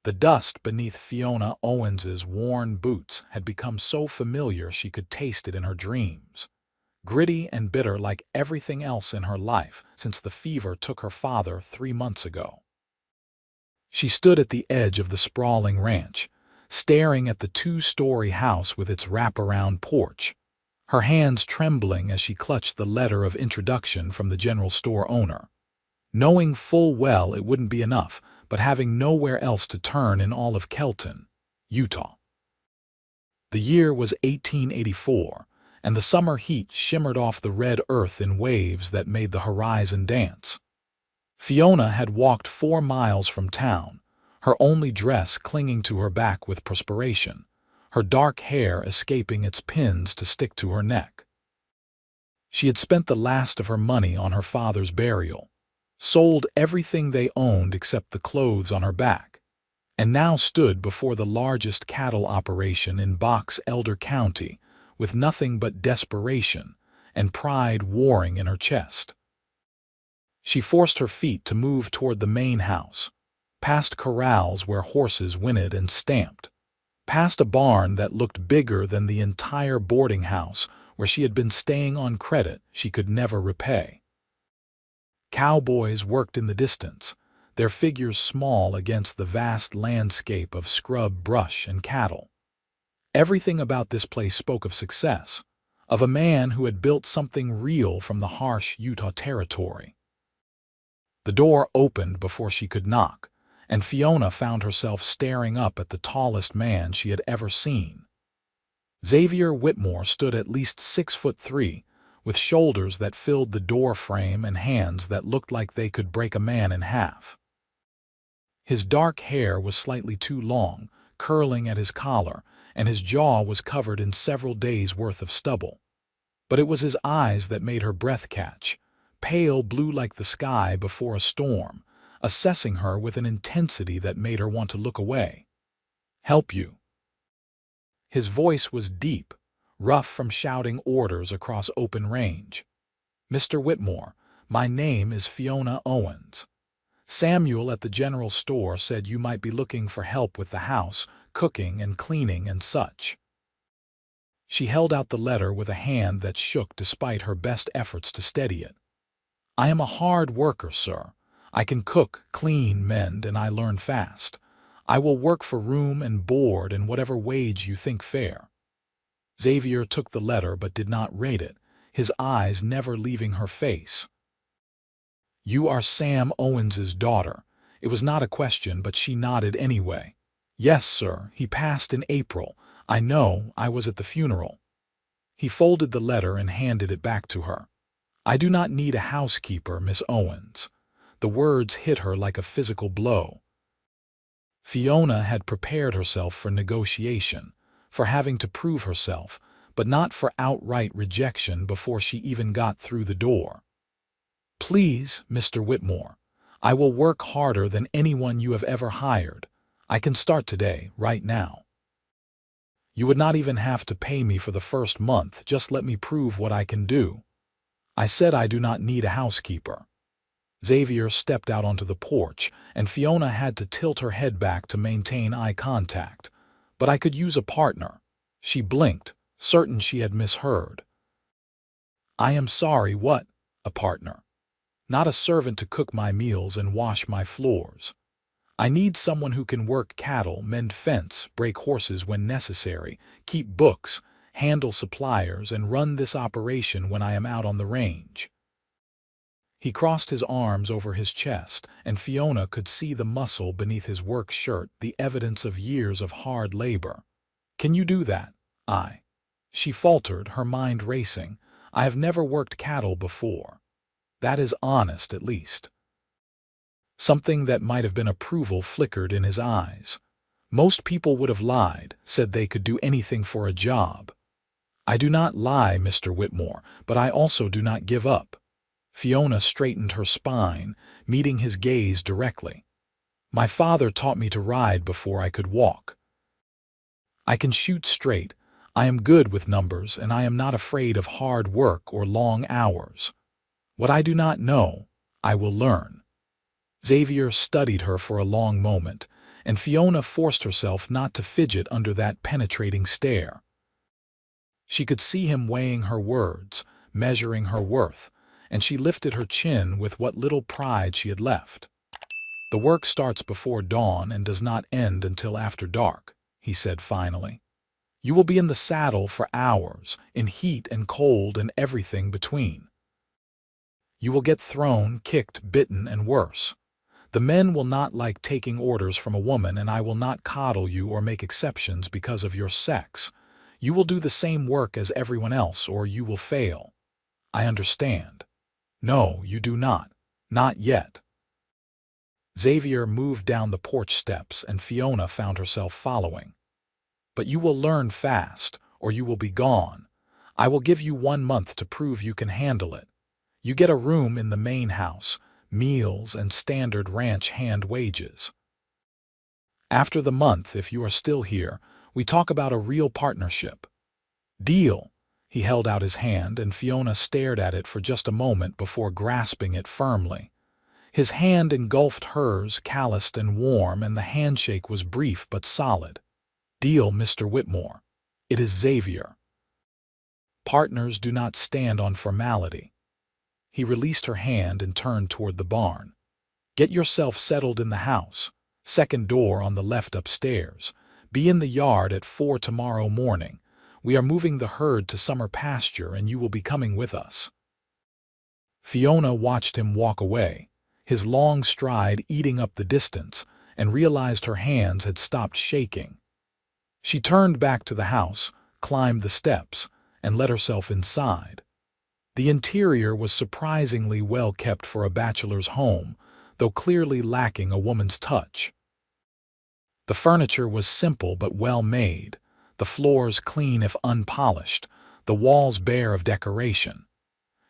The dust beneath Fiona Owens's worn boots had become so familiar she could taste it in her dreams. Gritty and bitter like everything else in her life since the fever took her father 3 months ago. She stood at the edge of the sprawling ranch, staring at the two-story house with its wraparound porch, her hands trembling as she clutched the letter of introduction from the general store owner. Knowing full well it wouldn't be enough, but having nowhere else to turn in all of Kelton, Utah. The year was 1884, and the summer heat shimmered off the red earth in waves that made the horizon dance. Fiona had walked 4 miles from town, her only dress clinging to her back with perspiration, her dark hair escaping its pins to stick to her neck. She had spent the last of her money on her father's burial, sold everything they owned except the clothes on her back, and now stood before the largest cattle operation in Box Elder County with nothing but desperation and pride warring in her chest. She forced her feet to move toward the main house, past corrals where horses whinnied and stamped, past a barn that looked bigger than the entire boarding house where she had been staying on credit she could never repay. Cowboys worked in the distance, their figures small against the vast landscape of scrub brush and cattle. Everything about this place spoke of success, of a man who had built something real from the harsh Utah territory. The door opened before she could knock, and Fiona found herself staring up at the tallest man she had ever seen. Xavier Whitmore stood at least 6'3", with shoulders that filled the door frame and hands that looked like they could break a man in half. His dark hair was slightly too long, curling at his collar, and his jaw was covered in several days' worth of stubble. But it was his eyes that made her breath catch, pale blue like the sky before a storm, assessing her with an intensity that made her want to look away. "Help you." His voice was deep, rough from shouting orders across open range. "Mr. Whitmore, my name is Fiona Owens. Samuel at the general store said you might be looking for help with the house, cooking and cleaning and such." She held out the letter with a hand that shook despite her best efforts to steady it. "I am a hard worker, sir. I can cook, clean, mend, and I learn fast. I will work for room and board and whatever wage you think fair." Xavier took the letter but did not read it, his eyes never leaving her face. "You are Sam Owens's daughter." It was not a question, but she nodded anyway. "Yes, sir. He passed in April. I know. I was at the funeral." He folded the letter and handed it back to her. "I do not need a housekeeper, Miss Owens." The words hit her like a physical blow. Fiona had prepared herself for negotiation, for having to prove herself, but not for outright rejection before she even got through the door. "Please, Mr. Whitmore, I will work harder than anyone you have ever hired. I can start today, right now. You would not even have to pay me for the first month, just let me prove what I can do." "I said I do not need a housekeeper." Xavier stepped out onto the porch, and Fiona had to tilt her head back to maintain eye contact. "But I could use a partner." She blinked, certain she had misheard. "I am sorry, what? A partner?" "Not a servant to cook my meals and wash my floors. I need someone who can work cattle, mend fence, break horses when necessary, keep books, handle suppliers, and run this operation when I am out on the range." He crossed his arms over his chest, and Fiona could see the muscle beneath his work shirt, the evidence of years of hard labor. "Can you do that?" She faltered, her mind racing. "I have never worked cattle before." "That is honest, at least." Something that might have been approval flickered in his eyes. Most people would have lied, said they could do anything for a job. "I do not lie, Mr. Whitmore, but I also do not give up." Fiona straightened her spine, meeting his gaze directly. "My father taught me to ride before I could walk. I can shoot straight, I am good with numbers, and I am not afraid of hard work or long hours. What I do not know, I will learn." Xavier studied her for a long moment, and Fiona forced herself not to fidget under that penetrating stare. She could see him weighing her words, measuring her worth, and she lifted her chin with what little pride she had left. "The work starts before dawn and does not end until after dark," he said finally. "You will be in the saddle for hours, in heat and cold and everything between. You will get thrown, kicked, bitten, and worse. The men will not like taking orders from a woman, and I will not coddle you or make exceptions because of your sex. You will do the same work as everyone else, or you will fail. I understand." "No, you do not. Not yet." Xavier moved down the porch steps, and Fiona found herself following. "But you will learn fast, or you will be gone. I will give you 1 month to prove you can handle it. You get a room in the main house, meals, and standard ranch hand wages. After the month, if you are still here, we talk about a real partnership." "Deal." He held out his hand, and Fiona stared at it for just a moment before grasping it firmly. His hand engulfed hers, calloused and warm, and the handshake was brief but solid. "Deal, Mr. Whitmore. It is Xavier." Partners do not stand on formality. He released her hand and turned toward the barn. "Get yourself settled in the house. Second door on the left upstairs. Be in the yard at 4 tomorrow morning. We are moving the herd to summer pasture, and you will be coming with us." Fiona watched him walk away, his long stride eating up the distance, and realized her hands had stopped shaking. She turned back to the house, climbed the steps, and let herself inside. The interior was surprisingly well kept for a bachelor's home, though clearly lacking a woman's touch. The furniture was simple but well made, the floors clean if unpolished, the walls bare of decoration.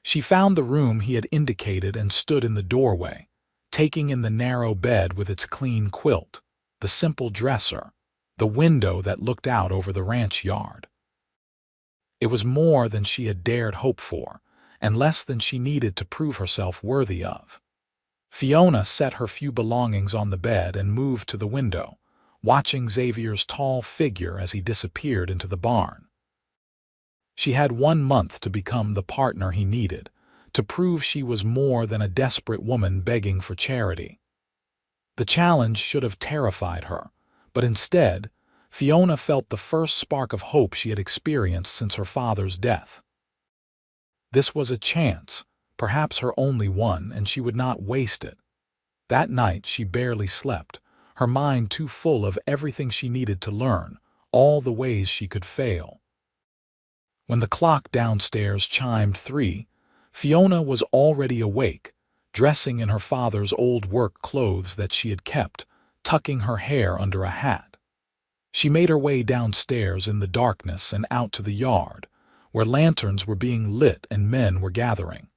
She found the room he had indicated and stood in the doorway, taking in the narrow bed with its clean quilt, the simple dresser, the window that looked out over the ranch yard. It was more than she had dared hope for, and less than she needed to prove herself worthy of. Fiona set her few belongings on the bed and moved to the window, watching Xavier's tall figure as he disappeared into the barn. She had 1 month to become the partner he needed, to prove she was more than a desperate woman begging for charity. The challenge should have terrified her, but instead, Fiona felt the first spark of hope she had experienced since her father's death. This was a chance, perhaps her only one, and she would not waste it. That night she barely slept, her mind too full of everything she needed to learn, all the ways she could fail. When the clock downstairs chimed 3, Fiona was already awake, dressing in her father's old work clothes that she had kept, tucking her hair under a hat. She made her way downstairs in the darkness and out to the yard, where lanterns were being lit and men were gathering.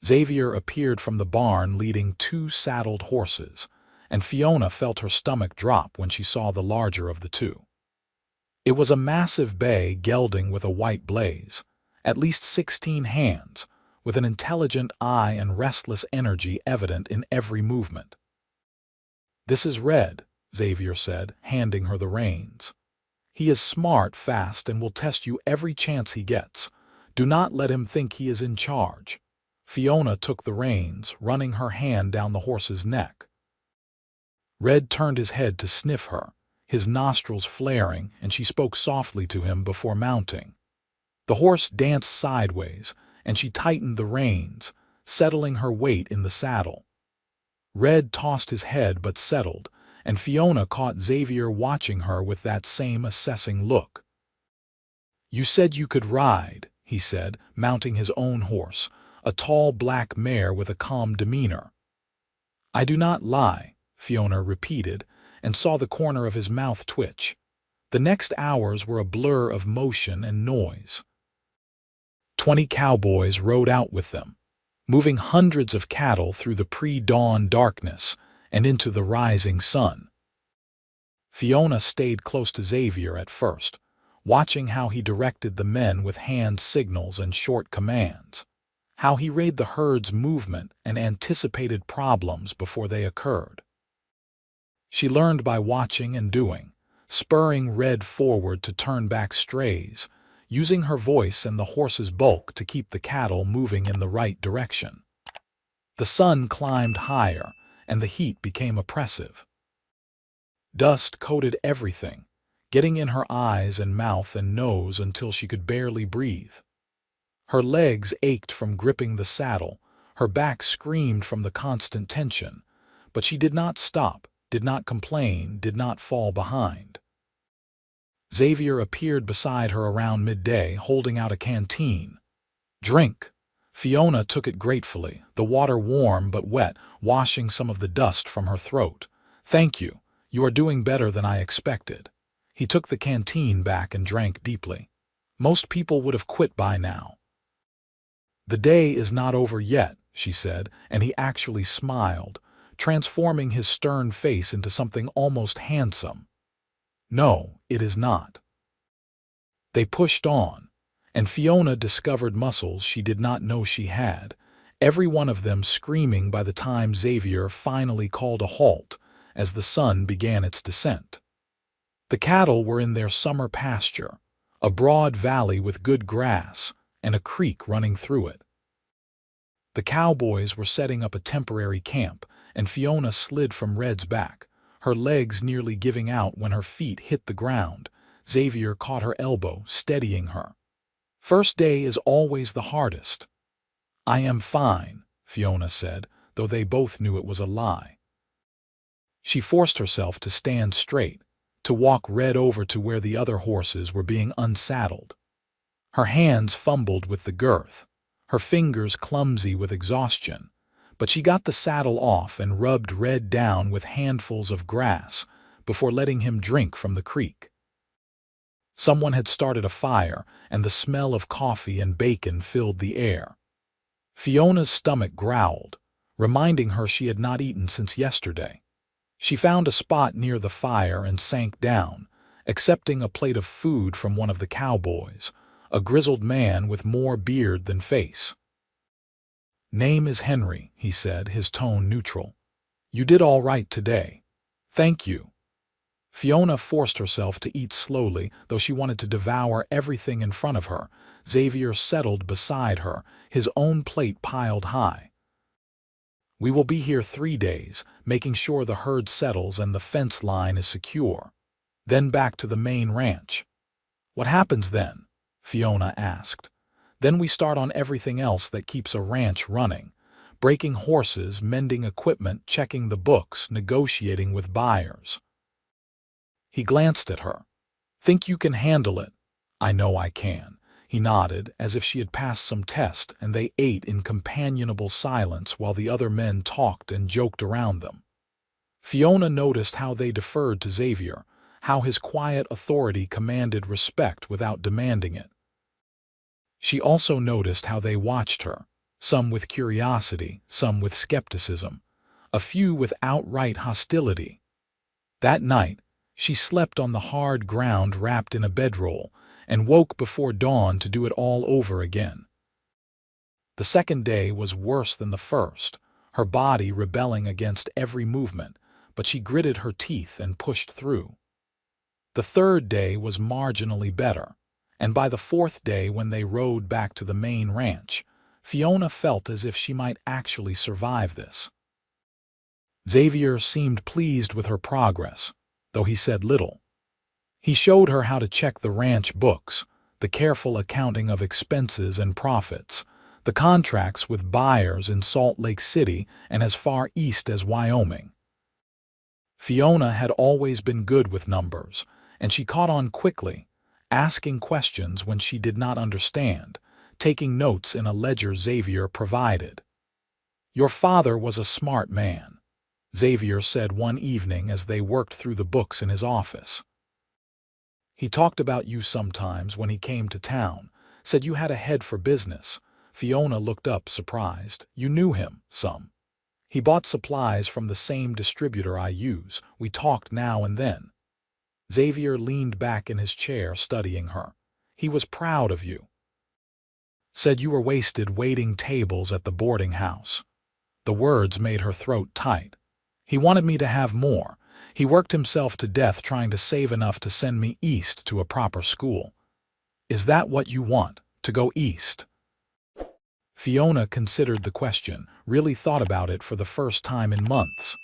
Xavier appeared from the barn leading 2 saddled horses, and Fiona felt her stomach drop when she saw the larger of the 2. It was a massive bay gelding with a white blaze, at least 16 hands, with an intelligent eye and restless energy evident in every movement. "This is Red," Xavier said, handing her the reins. "He is smart, fast, and will test you every chance he gets. Do not let him think he is in charge." Fiona took the reins, running her hand down the horse's neck. Red turned his head to sniff her, his nostrils flaring, and she spoke softly to him before mounting. The horse danced sideways, and she tightened the reins, settling her weight in the saddle. Red tossed his head but settled, and Fiona caught Xavier watching her with that same assessing look. "You said you could ride," he said, mounting his own horse, a tall black mare with a calm demeanor. "I do not lie," Fiona repeated, and saw the corner of his mouth twitch. The next hours were a blur of motion and noise. 20 cowboys rode out with them, moving hundreds of cattle through the pre-dawn darkness and into the rising sun. Fiona stayed close to Xavier at first, watching how he directed the men with hand signals and short commands, how he read the herd's movement and anticipated problems before they occurred. She learned by watching and doing, spurring Red forward to turn back strays, using her voice and the horse's bulk to keep the cattle moving in the right direction. The sun climbed higher, and the heat became oppressive. Dust coated everything, getting in her eyes and mouth and nose until she could barely breathe. Her legs ached from gripping the saddle, her back screamed from the constant tension, but she did not stop, did not complain, did not fall behind. Xavier appeared beside her around midday, holding out a canteen. "Drink." Fiona took it gratefully, the water warm but wet, washing some of the dust from her throat. "Thank you. You are doing better than I expected." He took the canteen back and drank deeply. Most people would have quit by now. "The day is not over yet," she said, and he actually smiled, transforming his stern face into something almost handsome. "No, it is not." They pushed on, and Fiona discovered muscles she did not know she had, every one of them screaming by the time Xavier finally called a halt as the sun began its descent. The cattle were in their summer pasture, a broad valley with good grass and a creek running through it. The cowboys were setting up a temporary camp, and Fiona slid from Red's back, her legs nearly giving out when her feet hit the ground. Xavier caught her elbow, steadying her. "First day is always the hardest." "I am fine," Fiona said, though they both knew it was a lie. She forced herself to stand straight, to walk Red over to where the other horses were being unsaddled. Her hands fumbled with the girth, her fingers clumsy with exhaustion, but she got the saddle off and rubbed Red down with handfuls of grass before letting him drink from the creek. Someone had started a fire, and the smell of coffee and bacon filled the air. Fiona's stomach growled, reminding her she had not eaten since yesterday. She found a spot near the fire and sank down, accepting a plate of food from one of the cowboys, a grizzled man with more beard than face. "Name is Henry," he said, his tone neutral. "You did all right today." "Thank you." Fiona forced herself to eat slowly, though she wanted to devour everything in front of her. Xavier settled beside her, his own plate piled high. "We will be here 3 days, making sure the herd settles and the fence line is secure. Then back to the main ranch." "What happens then?" Fiona asked. "Then we start on everything else that keeps a ranch running. Breaking horses, mending equipment, checking the books, negotiating with buyers." He glanced at her. "Think you can handle it?" "I know I can." He nodded, as if she had passed some test, and they ate in companionable silence while the other men talked and joked around them. Fiona noticed how they deferred to Xavier, how his quiet authority commanded respect without demanding it. She also noticed how they watched her, some with curiosity, some with skepticism, a few with outright hostility. That night, she slept on the hard ground wrapped in a bedroll, and woke before dawn to do it all over again. The second day was worse than the first, her body rebelling against every movement, but she gritted her teeth and pushed through. The third day was marginally better, and by the fourth day when they rode back to the main ranch, Fiona felt as if she might actually survive this. Xavier seemed pleased with her progress, though he said little. He showed her how to check the ranch books, the careful accounting of expenses and profits, the contracts with buyers in Salt Lake City and as far east as Wyoming. Fiona had always been good with numbers, and she caught on quickly, asking questions when she did not understand, taking notes in a ledger Xavier provided. "Your father was a smart man," Xavier said one evening as they worked through the books in his office. "He talked about you sometimes when he came to town, said you had a head for business." Fiona looked up surprised. "You knew him, some." "He bought supplies from the same distributor I use. We talked now and then." Xavier leaned back in his chair, studying her. "He was proud of you. Said you were wasted waiting tables at the boarding house." The words made her throat tight. "He wanted me to have more, He worked himself to death trying to save enough to send me east to a proper school. Is that what you want, to go east? Fiona considered the question, really thought about it for the first time in months.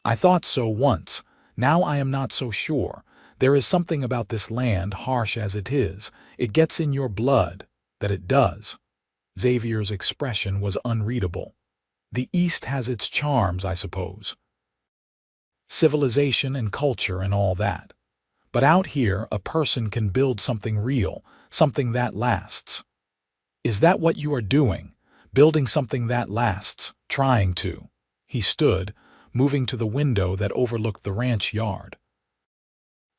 I thought so once. Now I am not so sure. There is something about this land, harsh as it is. It gets in your blood, that it does. Xavier's expression was unreadable. The East has its charms, I suppose. Civilization and culture and all that. But out here, a person can build something real, something that lasts. Is that what you are doing? Building something that lasts, trying to. He stood, moving to the window that overlooked the ranch yard.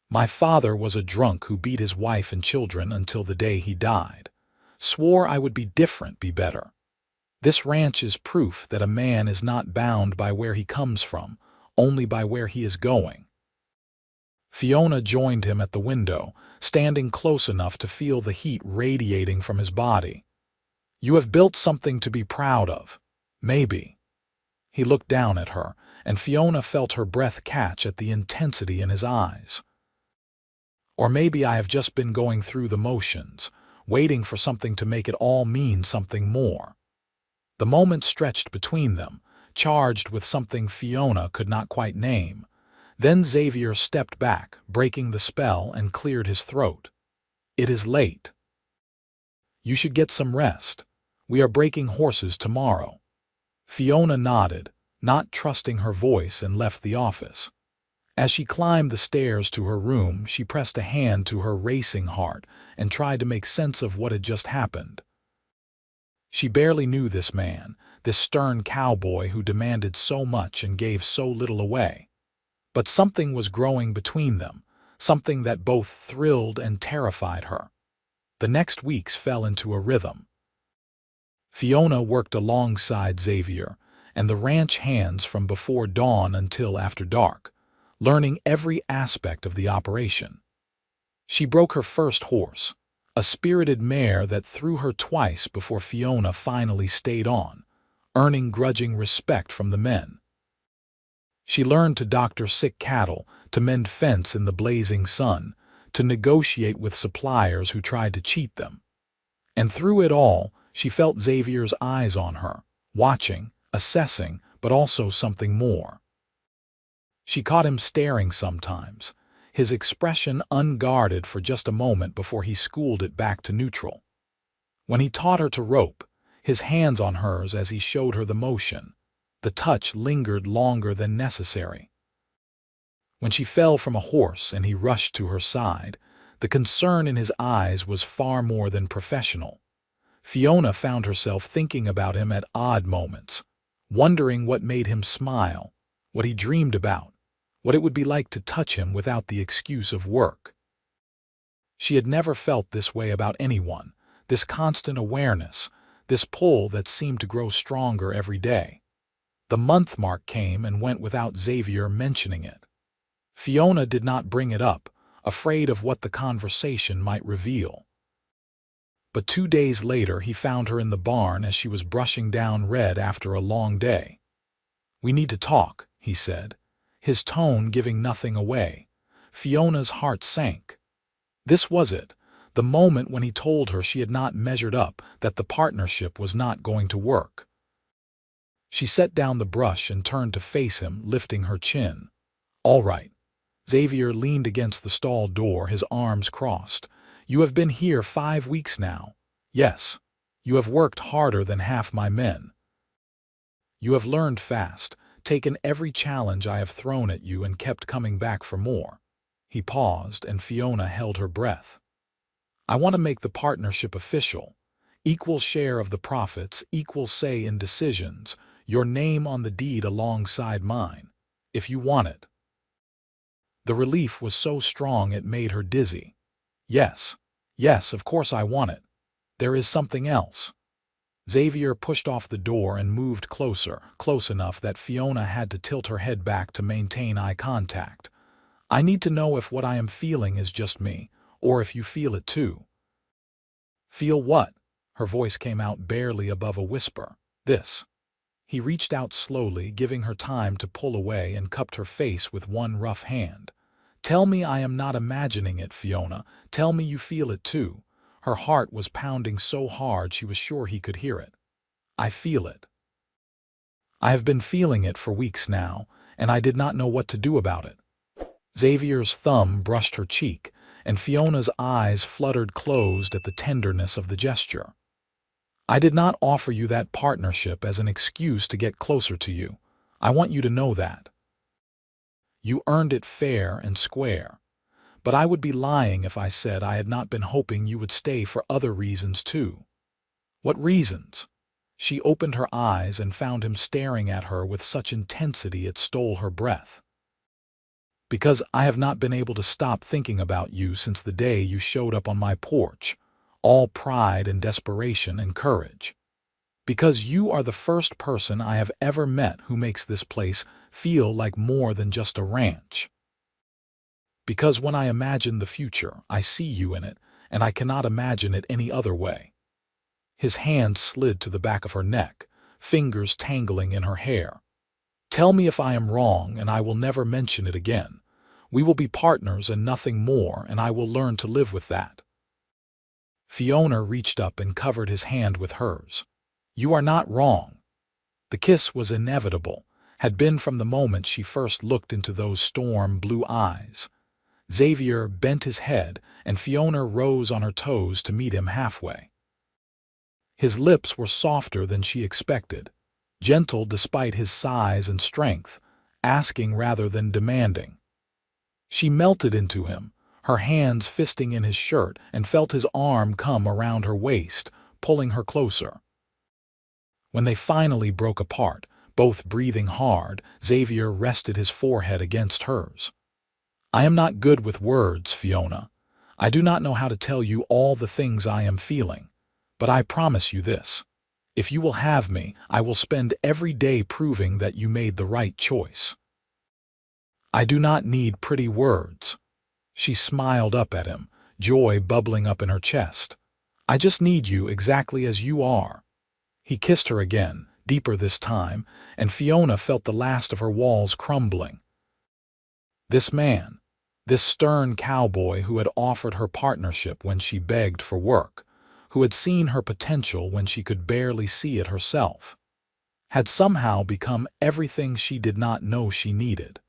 My father was a drunk who beat his wife and children until the day he died. Swore I would be different, be better. This ranch is proof that a man is not bound by where he comes from, only by where he is going. Fiona joined him at the window, standing close enough to feel the heat radiating from his body. You have built something to be proud of. Maybe. He looked down at her, and Fiona felt her breath catch at the intensity in his eyes. Or maybe I have just been going through the motions, waiting for something to make it all mean something more. The moment stretched between them, charged with something Fiona could not quite name. Then Xavier stepped back, breaking the spell, and cleared his throat. It is late. You should get some rest. We are breaking horses tomorrow. Fiona nodded, not trusting her voice, and left the office. As she climbed the stairs to her room, she pressed a hand to her racing heart and tried to make sense of what had just happened. She barely knew this man, this stern cowboy who demanded so much and gave so little away. But something was growing between them, something that both thrilled and terrified her. The next weeks fell into a rhythm. Fiona worked alongside Xavier and the ranch hands from before dawn until after dark, learning every aspect of the operation. She broke her first horse, a spirited mare that threw her twice before Fiona finally stayed on, earning grudging respect from the men. She learned to doctor sick cattle, to mend fence in the blazing sun, to negotiate with suppliers who tried to cheat them. And through it all, she felt Xavier's eyes on her, watching, assessing, but also something more. She caught him staring sometimes, his expression unguarded for just a moment before he schooled it back to neutral. When he taught her to rope, his hands on hers as he showed her the motion, the touch lingered longer than necessary. When she fell from a horse and he rushed to her side, the concern in his eyes was far more than professional. Fiona found herself thinking about him at odd moments, wondering what made him smile, what he dreamed about, what it would be like to touch him without the excuse of work. She had never felt this way about anyone, this constant awareness, this pull that seemed to grow stronger every day. The month mark came and went without Xavier mentioning it. Fiona did not bring it up, afraid of what the conversation might reveal. But 2 days later he found her in the barn as she was brushing down red after a long day. "We need to talk," he said, his tone giving nothing away. Fiona's heart sank. This was it, the moment when he told her she had not measured up, that the partnership was not going to work. She set down the brush and turned to face him, lifting her chin. "All right." Xavier leaned against the stall door, his arms crossed. "You have been here 5 weeks now. Yes, you have worked harder than half my men. You have learned fast, taken every challenge I have thrown at you and kept coming back for more." He paused and Fiona held her breath. "I want to make the partnership official. Equal share of the profits, equal say in decisions, your name on the deed alongside mine, if you want it." The relief was so strong it made her dizzy. "Yes, yes, of course I want it. There is something else." Xavier pushed off the door and moved closer, close enough that Fiona had to tilt her head back to maintain eye contact. "I need to know if what I am feeling is just me, or if you feel it too." "Feel what?" Her voice came out barely above a whisper. "This." He reached out slowly, giving her time to pull away, and cupped her face with one rough hand. "Tell me I am not imagining it, Fiona. Tell me you feel it too." Her heart was pounding so hard she was sure he could hear it. "I feel it. I have been feeling it for weeks now, and I did not know what to do about it." Xavier's thumb brushed her cheek, and Fiona's eyes fluttered closed at the tenderness of the gesture. "I did not offer you that partnership as an excuse to get closer to you. I want you to know that. You earned it fair and square. But I would be lying if I said I had not been hoping you would stay for other reasons too." "What reasons?" She opened her eyes and found him staring at her with such intensity it stole her breath. "Because I have not been able to stop thinking about you since the day you showed up on my porch, all pride and desperation and courage. Because you are the first person I have ever met who makes this place feel like more than just a ranch. Because when I imagine the future, I see you in it, and I cannot imagine it any other way." His hand slid to the back of her neck, fingers tangling in her hair. "Tell me if I am wrong, and I will never mention it again. We will be partners and nothing more, and I will learn to live with that." Fiona reached up and covered his hand with hers. "You are not wrong." The kiss was inevitable, had been from the moment she first looked into those storm blue eyes. Xavier bent his head, and Fiona rose on her toes to meet him halfway. His lips were softer than she expected, gentle despite his size and strength, asking rather than demanding. She melted into him, her hands fisting in his shirt, and felt his arm come around her waist, pulling her closer. When they finally broke apart, both breathing hard, Xavier rested his forehead against hers. "I am not good with words, Fiona. I do not know how to tell you all the things I am feeling. But I promise you this. If you will have me, I will spend every day proving that you made the right choice. I do not need pretty words." She smiled up at him, joy bubbling up in her chest. "I just need you exactly as you are." He kissed her again, deeper this time, and Fiona felt the last of her walls crumbling. This man, this stern cowboy who had offered her partnership when she begged for work, who had seen her potential when she could barely see it herself, had somehow become everything she did not know she needed.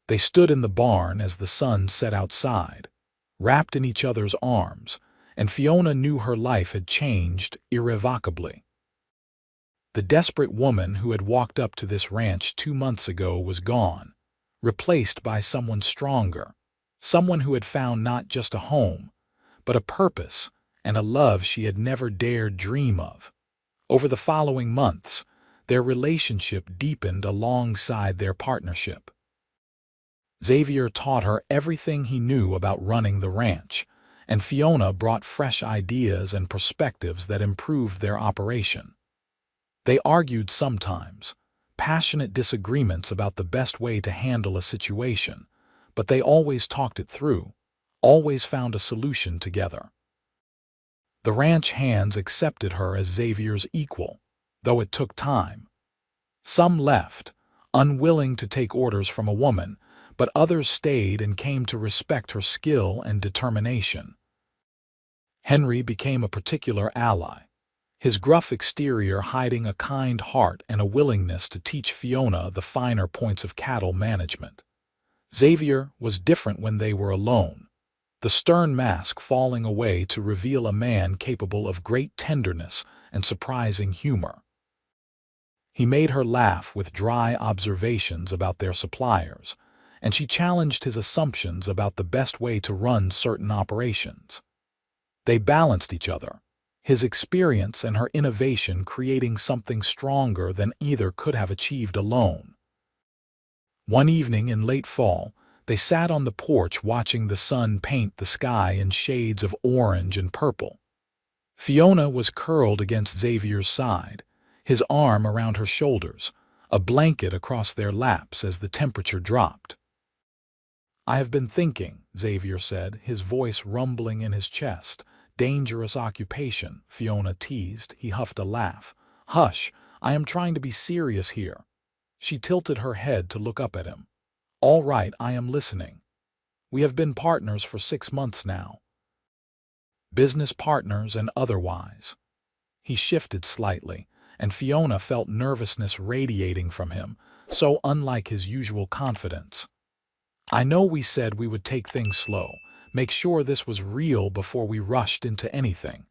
They stood in the barn as the sun set outside, wrapped in each other's arms, and Fiona knew her life had changed irrevocably. The desperate woman who had walked up to this ranch 2 months ago was gone, replaced by someone stronger, someone who had found not just a home, but a purpose and a love she had never dared dream of. Over the following months, their relationship deepened alongside their partnership. Xavier taught her everything he knew about running the ranch, and Fiona brought fresh ideas and perspectives that improved their operation. They argued sometimes, passionate disagreements about the best way to handle a situation, but they always talked it through, always found a solution together. The ranch hands accepted her as Xavier's equal, though it took time. Some left, unwilling to take orders from a woman, but others stayed and came to respect her skill and determination. Henry became a particular ally, his gruff exterior hiding a kind heart and a willingness to teach Fiona the finer points of cattle management. Xavier was different when they were alone, the stern mask falling away to reveal a man capable of great tenderness and surprising humor. He made her laugh with dry observations about their suppliers, and she challenged his assumptions about the best way to run certain operations. They balanced each other, his experience and her innovation creating something stronger than either could have achieved alone. One evening in late fall, they sat on the porch watching the sun paint the sky in shades of orange and purple. Fiona was curled against Xavier's side, his arm around her shoulders, a blanket across their laps as the temperature dropped. "I have been thinking," Xavier said, his voice rumbling in his chest. "Dangerous occupation," Fiona teased. He huffed a laugh. "Hush, I am trying to be serious here." She tilted her head to look up at him. "All right, I am listening. We have been partners for 6 months now. Business partners and otherwise." He shifted slightly, and Fiona felt nervousness radiating from him, so unlike his usual confidence. "I know we said we would take things slow, make sure this was real before we rushed into anything.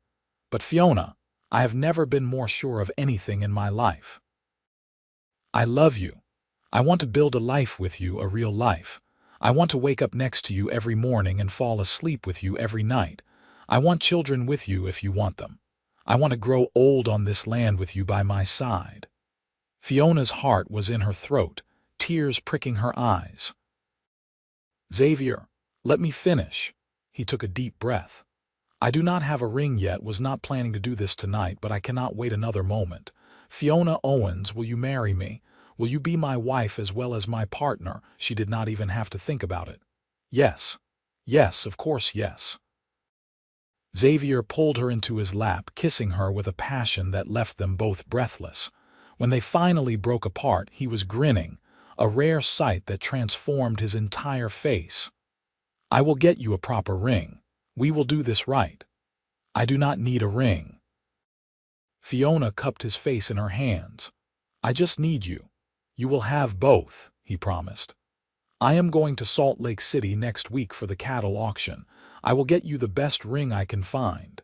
But Fiona, I have never been more sure of anything in my life. I love you. I want to build a life with you, a real life. I want to wake up next to you every morning and fall asleep with you every night. I want children with you if you want them. I want to grow old on this land with you by my side." Fiona's heart was in her throat, tears pricking her eyes. "Xavier, let me finish." He took a deep breath. "I do not have a ring yet, was not planning to do this tonight, but I cannot wait another moment. Fiona Owens, will you marry me? Will you be my wife as well as my partner?" She did not even have to think about it. "Yes. Yes, of course, yes." Xavier pulled her into his lap, kissing her with a passion that left them both breathless. When they finally broke apart, he was grinning, a rare sight that transformed his entire face. "I will get you a proper ring. We will do this right. I do not need a ring." Fiona cupped his face in her hands. "I just need you. You will have both," he promised. "I am going to Salt Lake City next week for the cattle auction. I will get you the best ring I can find."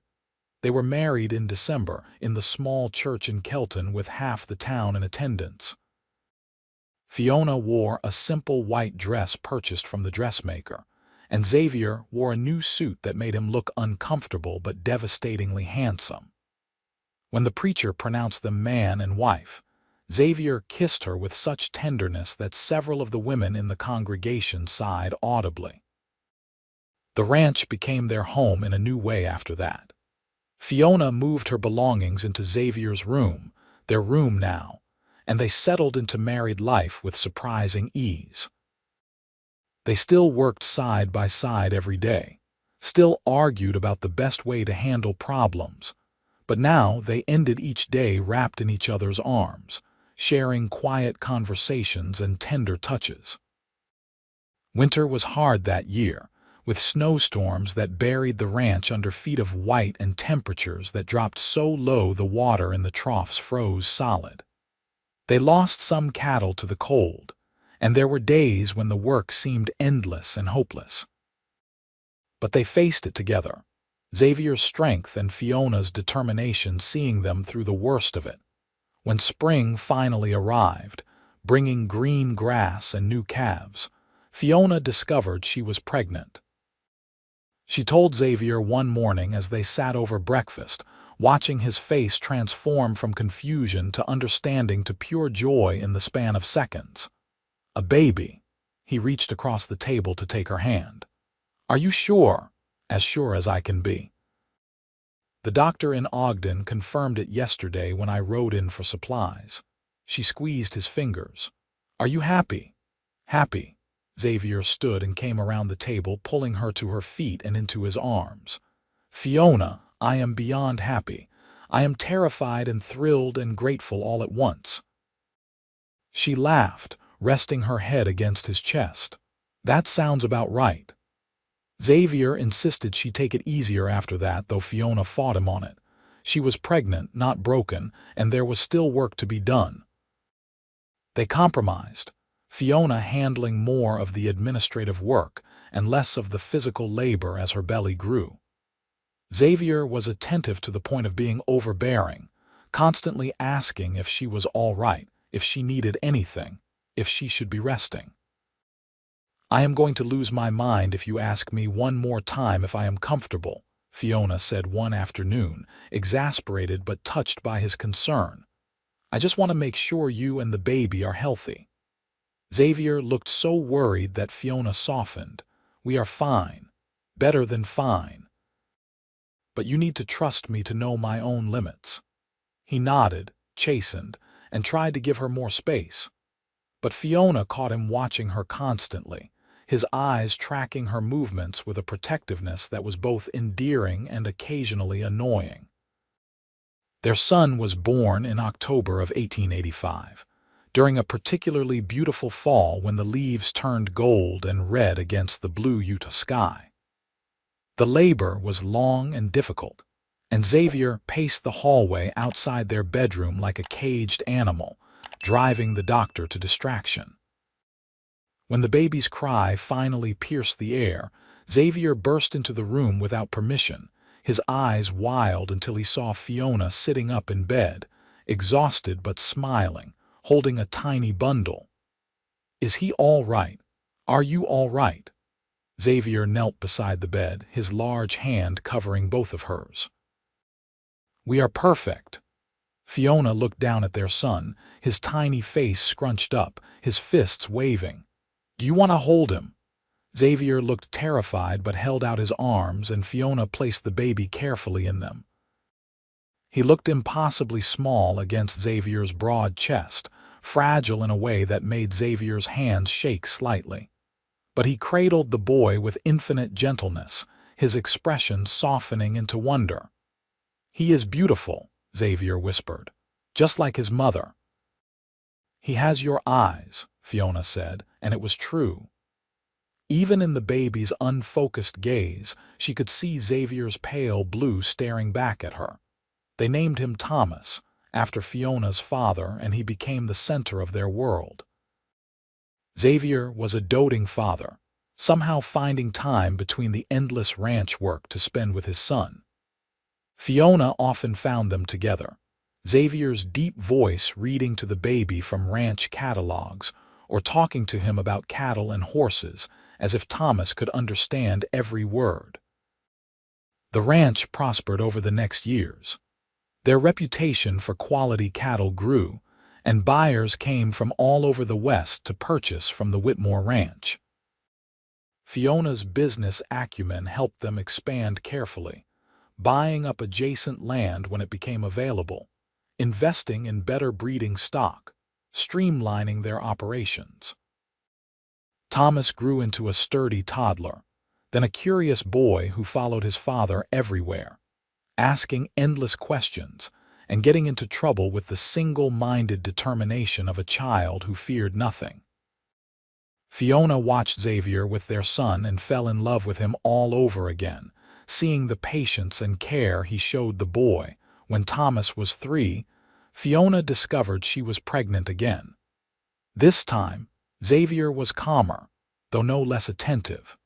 They were married in December in the small church in Kelton with half the town in attendance. Fiona wore a simple white dress purchased from the dressmaker, and Xavier wore a new suit that made him look uncomfortable but devastatingly handsome. When the preacher pronounced them man and wife, Xavier kissed her with such tenderness that several of the women in the congregation sighed audibly. The ranch became their home in a new way after that. Fiona moved her belongings into Xavier's room, their room now, and they settled into married life with surprising ease. They still worked side by side every day, still argued about the best way to handle problems, but now they ended each day wrapped in each other's arms, sharing quiet conversations and tender touches. Winter was hard that year, with snowstorms that buried the ranch under feet of white and temperatures that dropped so low the water in the troughs froze solid. They lost some cattle to the cold, and there were days when the work seemed endless and hopeless. But they faced it together, Xavier's strength and Fiona's determination seeing them through the worst of it. When spring finally arrived, bringing green grass and new calves, Fiona discovered she was pregnant. She told Xavier one morning as they sat over breakfast, watching his face transform from confusion to understanding to pure joy in the span of seconds. "A baby." He reached across the table to take her hand. "Are you sure?" "As sure as I can be. The doctor in Ogden confirmed it yesterday when I rode in for supplies." She squeezed his fingers. "Are you happy?" "Happy." Xavier stood and came around the table, pulling her to her feet and into his arms. "Fiona, I am beyond happy. I am terrified and thrilled and grateful all at once." She laughed, resting her head against his chest. "That sounds about right." Xavier insisted she take it easier after that, though Fiona fought him on it. She was pregnant, not broken, and there was still work to be done. They compromised, Fiona handling more of the administrative work and less of the physical labor as her belly grew. Xavier was attentive to the point of being overbearing, constantly asking if she was all right, if she needed anything, if she should be resting. "I am going to lose my mind if you ask me one more time if I am comfortable," Fiona said one afternoon, exasperated but touched by his concern. "I just want to make sure you and the baby are healthy." Xavier looked so worried that Fiona softened. "We are fine. Better than fine. But you need to trust me to know my own limits." He nodded, chastened, and tried to give her more space. But Fiona caught him watching her constantly, his eyes tracking her movements with a protectiveness that was both endearing and occasionally annoying. Their son was born in October of 1885, during a particularly beautiful fall when the leaves turned gold and red against the blue Utah sky. The labor was long and difficult, and Xavier paced the hallway outside their bedroom like a caged animal, driving the doctor to distraction. When the baby's cry finally pierced the air, Xavier burst into the room without permission, his eyes wild until he saw Fiona sitting up in bed, exhausted but smiling, holding a tiny bundle. "Is he all right? Are you all right?" Xavier knelt beside the bed, his large hand covering both of hers. "We are perfect." Fiona looked down at their son, his tiny face scrunched up, his fists waving. "Do you want to hold him?" Xavier looked terrified but held out his arms, and Fiona placed the baby carefully in them. He looked impossibly small against Xavier's broad chest, fragile in a way that made Xavier's hands shake slightly. But he cradled the boy with infinite gentleness, his expression softening into wonder. "He is beautiful," Xavier whispered, "just like his mother." "He has your eyes," Fiona said, and it was true. Even in the baby's unfocused gaze, she could see Xavier's pale blue staring back at her. They named him Thomas, after Fiona's father, and he became the center of their world. Xavier was a doting father, somehow finding time between the endless ranch work to spend with his son. Fiona often found them together, Xavier's deep voice reading to the baby from ranch catalogs, or talking to him about cattle and horses, as if Thomas could understand every word. The ranch prospered over the next years. Their reputation for quality cattle grew, and buyers came from all over the West to purchase from the Whitmore Ranch. Fiona's business acumen helped them expand carefully, buying up adjacent land when it became available, investing in better breeding stock, streamlining their operations. Thomas grew into a sturdy toddler, then a curious boy who followed his father everywhere, asking endless questions and getting into trouble with the single-minded determination of a child who feared nothing. Fiona watched Xavier with their son and fell in love with him all over again, seeing the patience and care he showed the boy. When Thomas was 3, Fiona discovered she was pregnant again. This time, Xavier was calmer, though no less attentive.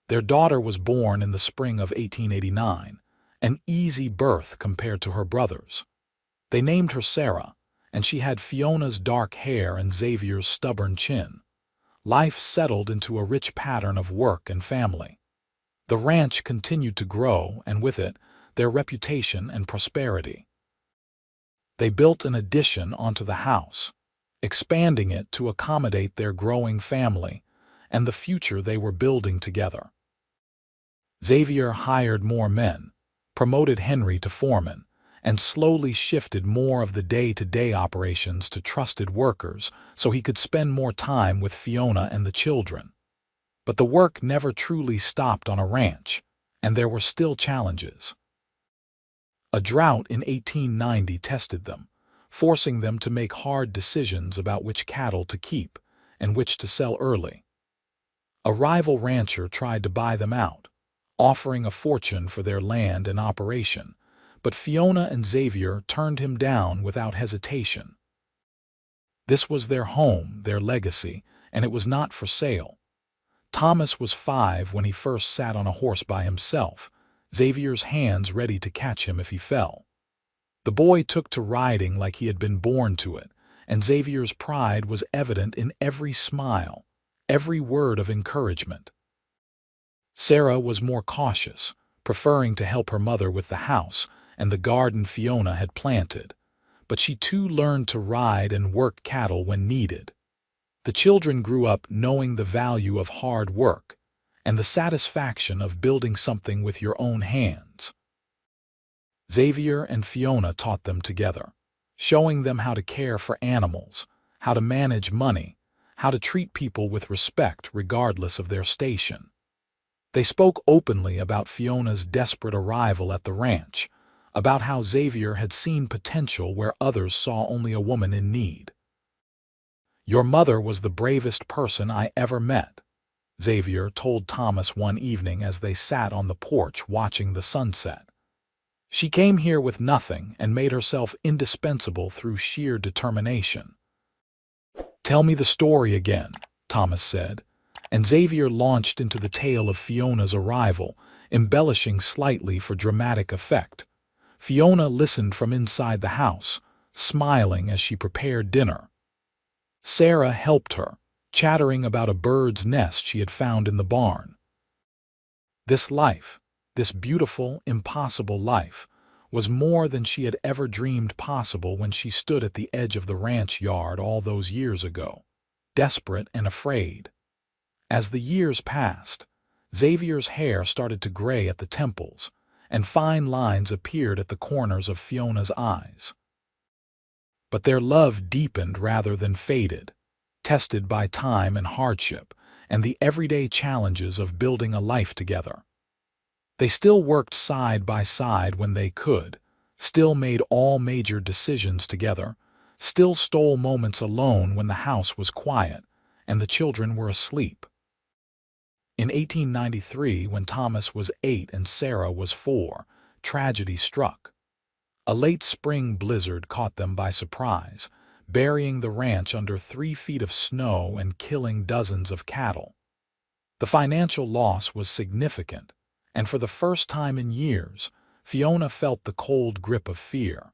Their daughter was born in the spring of 1889, an easy birth compared to her brothers. They named her Sarah, and she had Fiona's dark hair and Xavier's stubborn chin. Life settled into a rich pattern of work and family. The ranch continued to grow, and with it, their reputation and prosperity. They built an addition onto the house, expanding it to accommodate their growing family and the future they were building together. Xavier hired more men, promoted Henry to foreman, and slowly shifted more of the day-to-day operations to trusted workers so he could spend more time with Fiona and the children. But the work never truly stopped on a ranch, and there were still challenges. A drought in 1890 tested them, forcing them to make hard decisions about which cattle to keep and which to sell early. A rival rancher tried to buy them out, offering a fortune for their land and operation, but Fiona and Xavier turned him down without hesitation. This was their home, their legacy, and it was not for sale. Thomas was 5 when he first sat on a horse by himself, Xavier's hands ready to catch him if he fell. The boy took to riding like he had been born to it, and Xavier's pride was evident in every smile, every word of encouragement. Sarah was more cautious, preferring to help her mother with the house and the garden Fiona had planted, but she too learned to ride and work cattle when needed. The children grew up knowing the value of hard work and the satisfaction of building something with your own hands. Xavier and Fiona taught them together, showing them how to care for animals, how to manage money, how to treat people with respect regardless of their station. They spoke openly about Fiona's desperate arrival at the ranch, about how Xavier had seen potential where others saw only a woman in need. "Your mother was the bravest person I ever met," Xavier told Thomas one evening as they sat on the porch watching the sunset. "She came here with nothing and made herself indispensable through sheer determination." "Tell me the story again," Thomas said, and Xavier launched into the tale of Fiona's arrival, embellishing slightly for dramatic effect. Fiona listened from inside the house, smiling as she prepared dinner. Sarah helped her, chattering about a bird's nest she had found in the barn. This life, this beautiful, impossible life, was more than she had ever dreamed possible when she stood at the edge of the ranch yard all those years ago, desperate and afraid. As the years passed, Xavier's hair started to gray at the temples, and fine lines appeared at the corners of Fiona's eyes. But their love deepened rather than faded, tested by time and hardship and the everyday challenges of building a life together. They still worked side by side when they could, still made all major decisions together, still stole moments alone when the house was quiet and the children were asleep. In 1893, when Thomas was 8 and Sarah was 4, tragedy struck. A late spring blizzard caught them by surprise, burying the ranch under 3 feet of snow and killing dozens of cattle. The financial loss was significant, and for the first time in years, Fiona felt the cold grip of fear.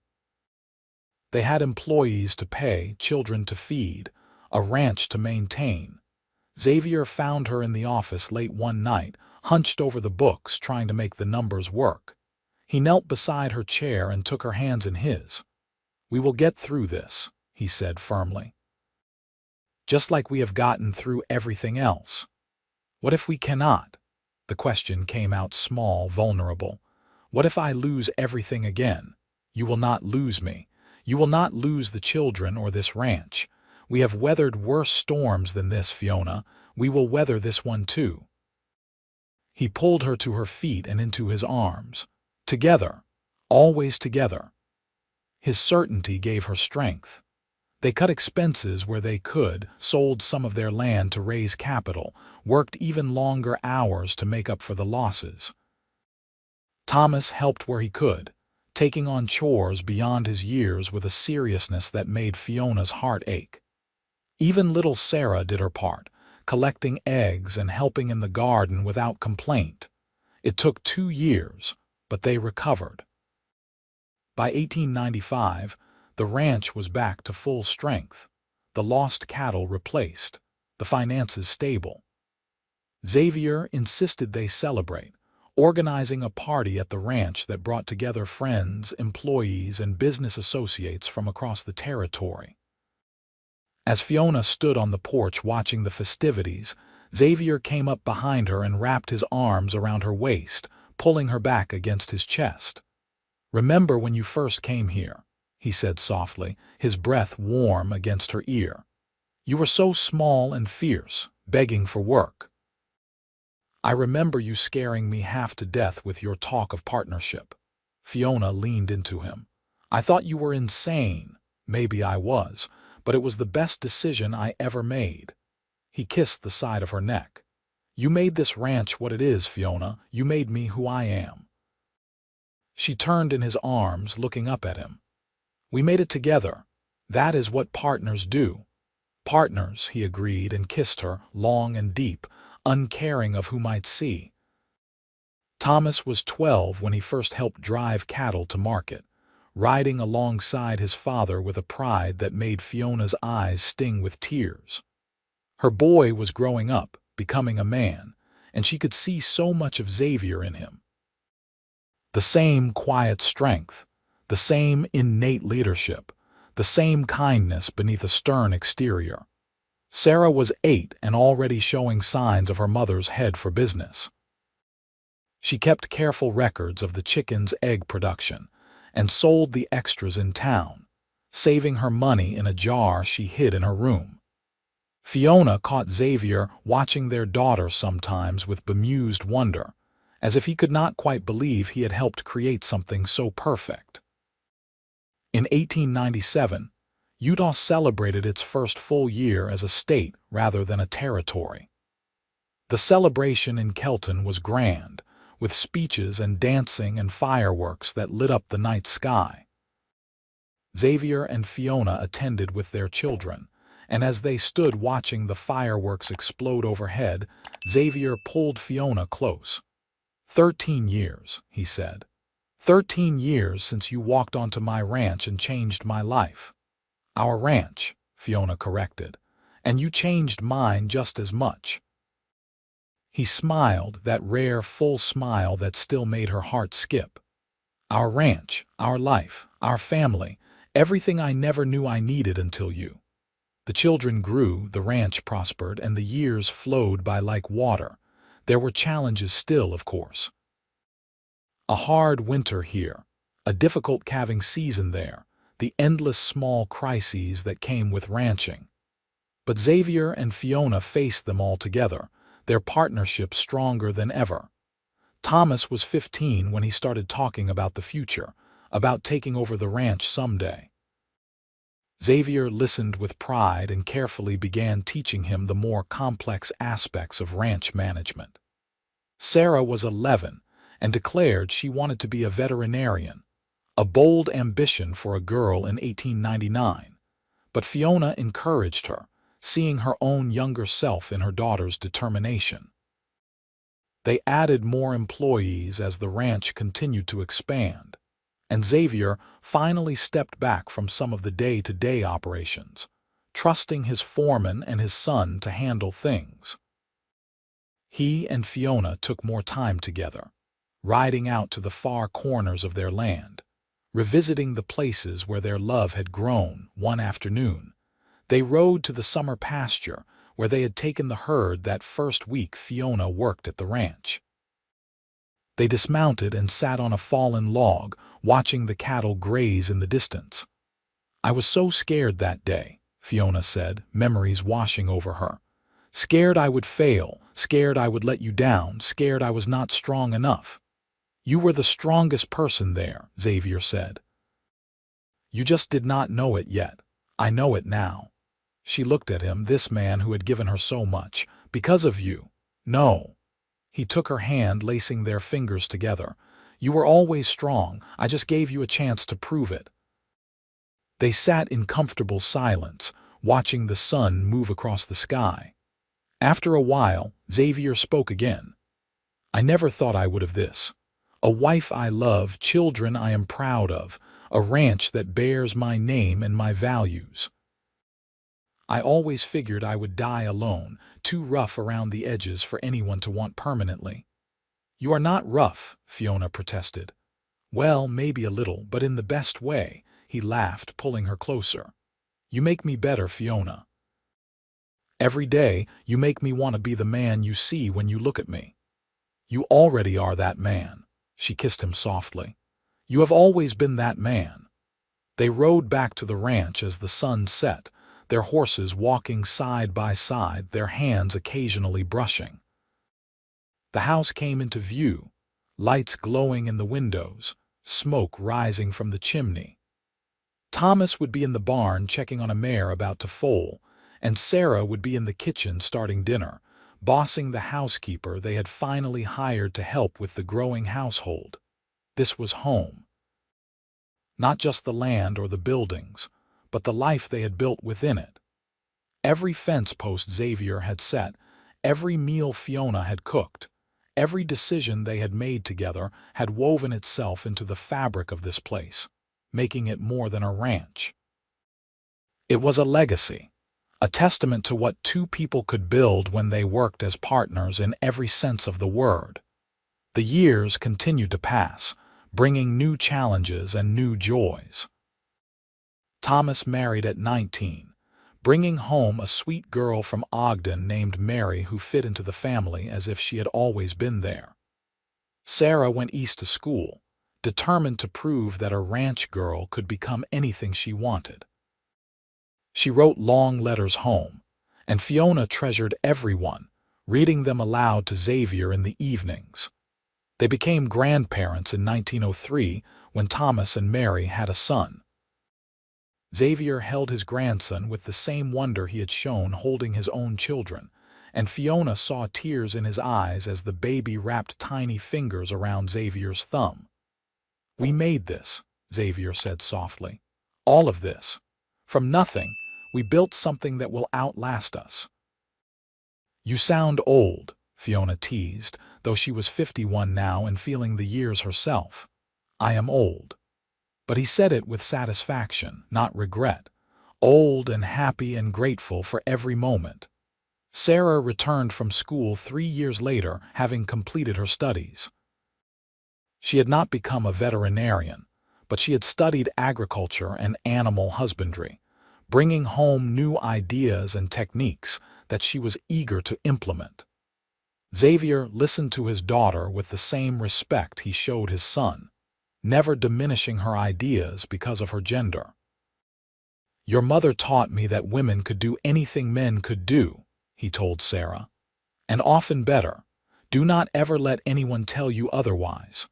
They had employees to pay, children to feed, a ranch to maintain. Xavier found her in the office late one night, hunched over the books trying to make the numbers work. He knelt beside her chair and took her hands in his. "We will get through this," he said firmly. "Just like we have gotten through everything else." "What if we cannot?" The question came out small, vulnerable. "What if I lose everything again? You will not lose me. You will not lose the children or this ranch. We have weathered worse storms than this, Fiona. We will weather this one too." He pulled her to her feet and into his arms. Together, always together. His certainty gave her strength. They cut expenses where they could, sold some of their land to raise capital, worked even longer hours to make up for the losses. Thomas helped where he could, taking on chores beyond his years with a seriousness that made Fiona's heart ache. Even little Sarah did her part, collecting eggs and helping in the garden without complaint. It took 2 years, but they recovered. By 1895, the ranch was back to full strength, the lost cattle replaced, the finances stable. Xavier insisted they celebrate, organizing a party at the ranch that brought together friends, employees, and business associates from across the territory. As Fiona stood on the porch watching the festivities, Xavier came up behind her and wrapped his arms around her waist, pulling her back against his chest. "Remember when you first came here," he said softly, his breath warm against her ear. "You were so small and fierce, begging for work. I remember you scaring me half to death with your talk of partnership." Fiona leaned into him. "I thought you were insane. Maybe I was, but it was the best decision I ever made." He kissed the side of her neck. "You made this ranch what it is, Fiona. You made me who I am." She turned in his arms, looking up at him. "We made it together. That is what partners do." "Partners," he agreed and kissed her, long and deep, uncaring of who might see. Thomas was 12 when he first helped drive cattle to market, riding alongside his father with a pride that made Fiona's eyes sting with tears. Her boy was growing up, becoming a man, and she could see so much of Xavier in him. The same quiet strength, the same innate leadership, the same kindness beneath a stern exterior. Sarah was 8 and already showing signs of her mother's head for business. She kept careful records of the chicken's egg production and sold the extras in town, saving her money in a jar she hid in her room. Fiona caught Xavier watching their daughter sometimes with bemused wonder, as if he could not quite believe he had helped create something so perfect. In 1897, Utah celebrated its first full year as a state rather than a territory. The celebration in Kelton was grand, with speeches and dancing and fireworks that lit up the night sky. Xavier and Fiona attended with their children, and as they stood watching the fireworks explode overhead, Xavier pulled Fiona close. 13 years, he said. 13 years since you walked onto my ranch and changed my life. Our ranch, Fiona corrected, and you changed mine just as much. He smiled, that rare, full smile that still made her heart skip. Our ranch, our life, our family, everything I never knew I needed until you. The children grew, the ranch prospered, and the years flowed by like water. There were challenges still, of course. A hard winter here, a difficult calving season there, the endless small crises that came with ranching. But Xavier and Fiona faced them all together, their partnership stronger than ever. Thomas was 15 when he started talking about the future, about taking over the ranch someday. Xavier listened with pride and carefully began teaching him the more complex aspects of ranch management. Sarah was 11 and declared she wanted to be a veterinarian, a bold ambition for a girl in 1899. But Fiona encouraged her, seeing her own younger self in her daughter's determination. They added more employees as the ranch continued to expand, and Xavier finally stepped back from some of the day-to-day operations, trusting his foreman and his son to handle things. He and Fiona took more time together, riding out to the far corners of their land, revisiting the places where their love had grown. One afternoon, they rode to the summer pasture where they had taken the herd that first week Fiona worked at the ranch. They dismounted and sat on a fallen log, watching the cattle graze in the distance. I was so scared that day, Fiona said, memories washing over her. Scared I would fail, scared I would let you down, scared I was not strong enough. You were the strongest person there, Xavier said. You just did not know it yet. I know it now. She looked at him, this man who had given her so much, because of you. No. He took her hand, lacing their fingers together. You were always strong. I just gave you a chance to prove it. They sat in comfortable silence, watching the sun move across the sky. After a while, Xavier spoke again. I never thought I would have this. A wife I love, children I am proud of, a ranch that bears my name and my values. I always figured I would die alone, too rough around the edges for anyone to want permanently. You are not rough, Fiona protested. Well, maybe a little, but in the best way, he laughed, pulling her closer. You make me better, Fiona. Every day, you make me want to be the man you see when you look at me. You already are that man. She kissed him softly. You have always been that man. They rode back to the ranch as the sun set, their horses walking side by side, their hands occasionally brushing. The house came into view, lights glowing in the windows, smoke rising from the chimney. Thomas would be in the barn checking on a mare about to foal, and Sarah would be in the kitchen starting dinner, bossing the housekeeper they had finally hired to help with the growing household. This was home. Not just the land or the buildings, but the life they had built within it. Every fence post Xavier had set, every meal Fiona had cooked, every decision they had made together had woven itself into the fabric of this place, making it more than a ranch. It was a legacy, a testament to what two people could build when they worked as partners in every sense of the word. The years continued to pass, bringing new challenges and new joys. Thomas married at 19, bringing home a sweet girl from Ogden named Mary who fit into the family as if she had always been there. Sarah went east to school, determined to prove that a ranch girl could become anything she wanted. She wrote long letters home, and Fiona treasured every one, reading them aloud to Xavier in the evenings. They became grandparents in 1903 when Thomas and Mary had a son. Xavier held his grandson with the same wonder he had shown holding his own children, and Fiona saw tears in his eyes as the baby wrapped tiny fingers around Xavier's thumb. "We made this," Xavier said softly. "All of this. From nothing, we built something that will outlast us." "You sound old," Fiona teased, though she was 51 now and feeling the years herself. "I am old." But he said it with satisfaction, not regret. Old and happy and grateful for every moment. Sarah returned from school 3 years later, having completed her studies. She had not become a veterinarian, but she had studied agriculture and animal husbandry, bringing home new ideas and techniques that she was eager to implement. Xavier listened to his daughter with the same respect he showed his son, never diminishing her ideas because of her gender. "Your mother taught me that women could do anything men could do," he told Sarah, "and often better. Do not ever let anyone tell you otherwise."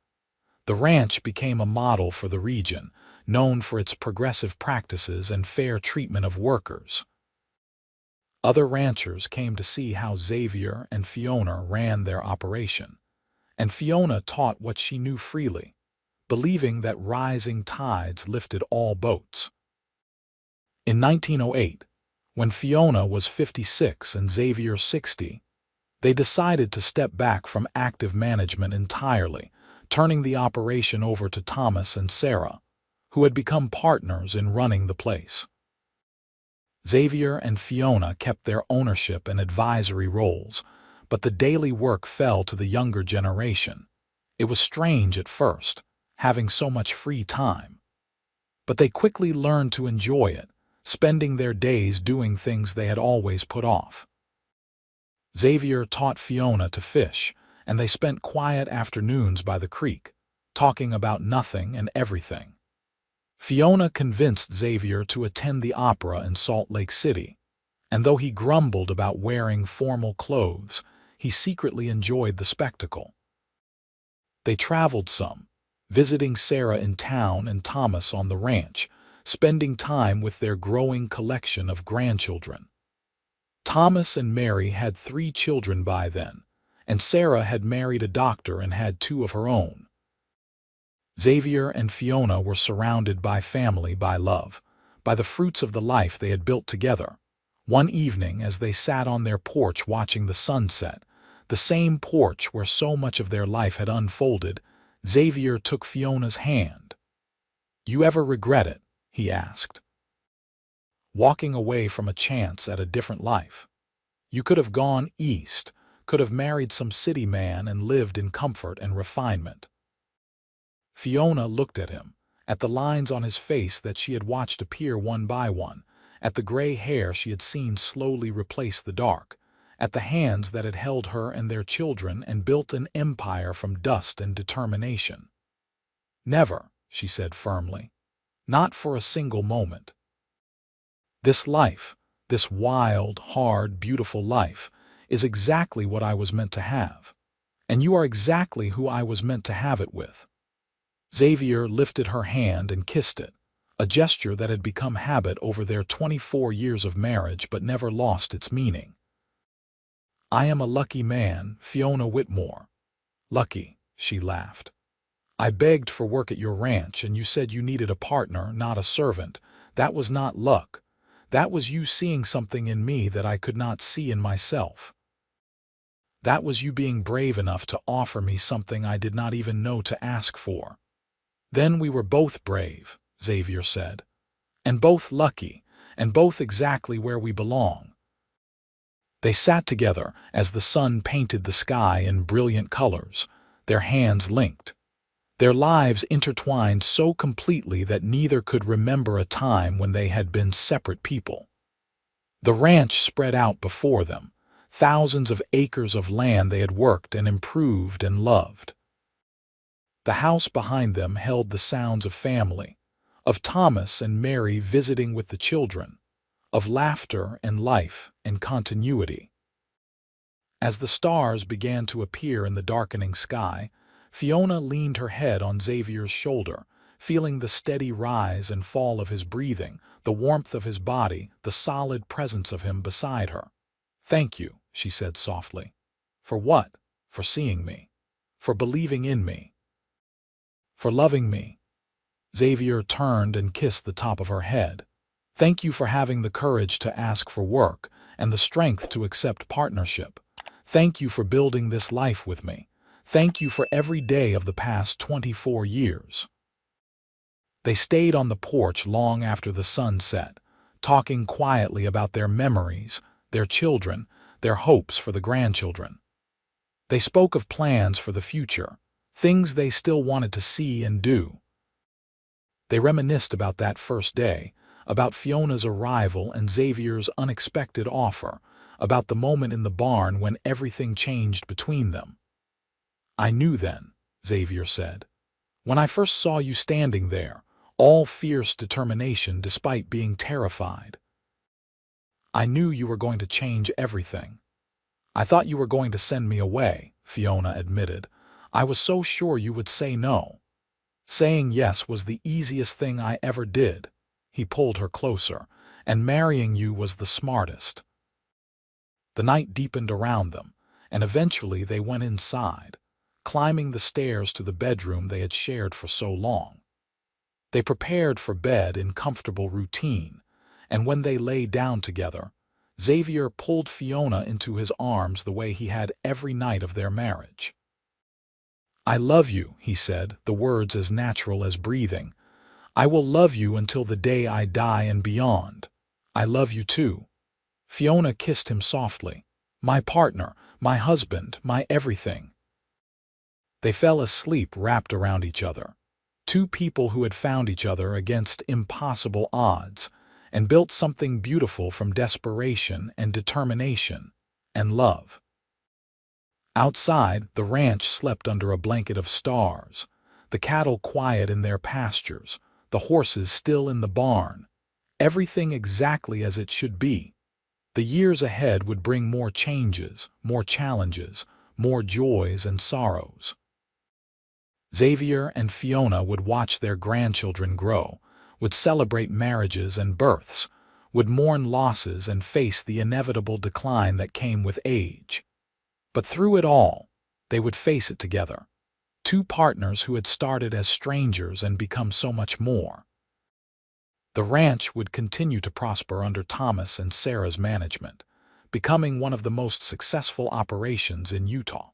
The ranch became a model for the region, known for its progressive practices and fair treatment of workers. Other ranchers came to see how Xavier and Fiona ran their operation, and Fiona taught what she knew freely, believing that rising tides lifted all boats. In 1908, when Fiona was 56 and Xavier 60, they decided to step back from active management entirely, turning the operation over to Thomas and Sarah, who had become partners in running the place. Xavier and Fiona kept their ownership and advisory roles, but the daily work fell to the younger generation. It was strange at first, having so much free time. But they quickly learned to enjoy it, spending their days doing things they had always put off. Xavier taught Fiona to fish, and they spent quiet afternoons by the creek, talking about nothing and everything. Fiona convinced Xavier to attend the opera in Salt Lake City, and though he grumbled about wearing formal clothes, he secretly enjoyed the spectacle. They traveled some, visiting Sarah in town and Thomas on the ranch, spending time with their growing collection of grandchildren. Thomas and Mary had 3 children by then, and Sarah had married a doctor and had 2 of her own. Xavier and Fiona were surrounded by family, by love, by the fruits of the life they had built together. One evening, as they sat on their porch watching the sunset, the same porch where so much of their life had unfolded, Xavier took Fiona's hand. "You ever regret it?" he asked. "Walking away from a chance at a different life. You could have gone east, could have married some city man and lived in comfort and refinement." Fiona looked at him, at the lines on his face that she had watched appear one by one, at the gray hair she had seen slowly replace the dark, at the hands that had held her and their children and built an empire from dust and determination. "Never," she said firmly. "Not for a single moment. This life, this wild, hard, beautiful life, is exactly what I was meant to have. And you are exactly who I was meant to have it with." Xavier lifted her hand and kissed it, a gesture that had become habit over their 24 years of marriage but never lost its meaning. "I am a lucky man, Fiona Whitmore." "Lucky," she laughed. "I begged for work at your ranch and you said you needed a partner, not a servant. That was not luck. That was you seeing something in me that I could not see in myself. That was you being brave enough to offer me something I did not even know to ask for." "Then we were both brave," Xavier said, "and both lucky, and both exactly where we belong." They sat together as the sun painted the sky in brilliant colors, their hands linked, their lives intertwined so completely that neither could remember a time when they had been separate people. The ranch spread out before them, thousands of acres of land they had worked and improved and loved. The house behind them held the sounds of family, of Thomas and Mary visiting with the children, of laughter and life and continuity. As the stars began to appear in the darkening sky, Fiona leaned her head on Xavier's shoulder, feeling the steady rise and fall of his breathing, the warmth of his body, the solid presence of him beside her. "Thank you," she said softly. "For what? For seeing me. For believing in me. For loving me." Xavier turned and kissed the top of her head. "Thank you for having the courage to ask for work and the strength to accept partnership. Thank you for building this life with me. Thank you for every day of the past 24 years." They stayed on the porch long after the sun set, talking quietly about their memories, their children, their hopes for the grandchildren. They spoke of plans for the future, things they still wanted to see and do. They reminisced about that first day, about Fiona's arrival and Xavier's unexpected offer, about the moment in the barn when everything changed between them. "I knew then," Xavier said. "When I first saw you standing there, all fierce determination despite being terrified. I knew you were going to change everything." "I thought you were going to send me away," Fiona admitted. "I was so sure you would say no. Saying yes was the easiest thing I ever did." He pulled her closer. "And marrying you was the smartest." The night deepened around them, and eventually they went inside, climbing the stairs to the bedroom they had shared for so long. They prepared for bed in comfortable routine, and when they lay down together, Xavier pulled Fiona into his arms the way he had every night of their marriage. "I love you," he said, the words as natural as breathing. "I will love you until the day I die and beyond. I love you too." Fiona kissed him softly. "My partner, my husband, my everything." They fell asleep wrapped around each other. Two people who had found each other against impossible odds and built something beautiful from desperation and determination and love. Outside, the ranch slept under a blanket of stars, the cattle quiet in their pastures, the horses still in the barn, everything exactly as it should be. The years ahead would bring more changes, more challenges, more joys and sorrows. Xavier and Fiona would watch their grandchildren grow, would celebrate marriages and births, would mourn losses and face the inevitable decline that came with age. But through it all, they would face it together. Two partners who had started as strangers and become so much more. The ranch would continue to prosper under Thomas and Sarah's management, becoming one of the most successful operations in Utah.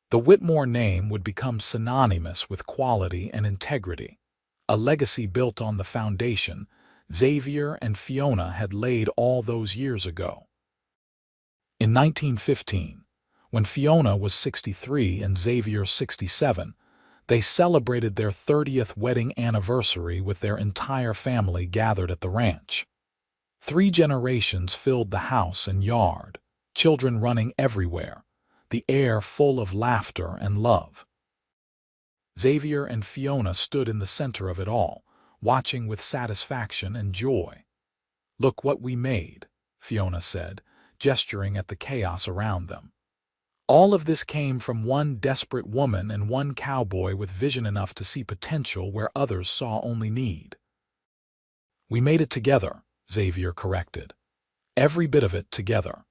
The Whitmore name would become synonymous with quality and integrity, a legacy built on the foundation Xavier and Fiona had laid all those years ago. In 1915, when Fiona was 63 and Xavier 67, they celebrated their 30th wedding anniversary with their entire family gathered at the ranch. 3 generations filled the house and yard, children running everywhere, the air full of laughter and love. Xavier and Fiona stood in the center of it all, watching with satisfaction and joy. "Look what we made," Fiona said, gesturing at the chaos around them. "All of this came from one desperate woman and one cowboy with vision enough to see potential where others saw only need." "We made it together," Xavier corrected. "Every bit of it together."